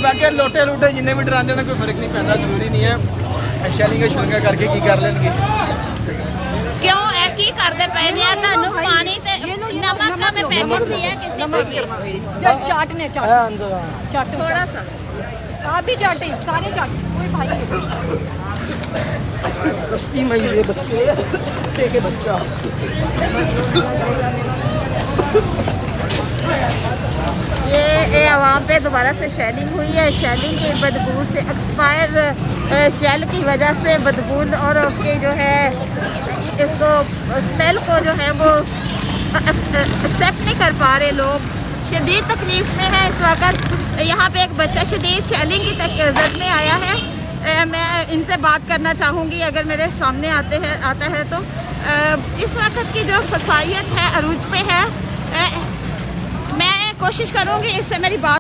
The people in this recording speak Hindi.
बाकी लोटे लूटे जिन्हें भी डराते हैं कोई फर्क नहीं पैदा, जरूरी नहीं है शैलिंग शुलिंग करके की कर लेंगे। क्यों ए की करदे पे ने तानू पानी ते नमक का मैं पैकेट दिया किसी को जब चाटने चाट थोड़ा सा आप भी चाटे सारे चाटे कोई भाई कश्ती में ये बच्चे के बच्चा ये आवाम पे दोबारा से शेलिंग हुई है। शेलिंग की बदबू से एक्सपायर शेल की वजह से बदबू और उसके जो है इसको स्मेल को जो है वो एक्सेप्ट नहीं कर पा रहे लोग, शदीद तकलीफ में है इस वक्त। यहाँ पे एक बच्चा शदीद शेलिंग की जद में आया है। मैं इनसे बात करना चाहूँगी अगर मेरे सामने आता है तो। इस वक्त की जो फसाइयत है अरूज पे है, मैं कोशिश करूँगी इससे मेरी बात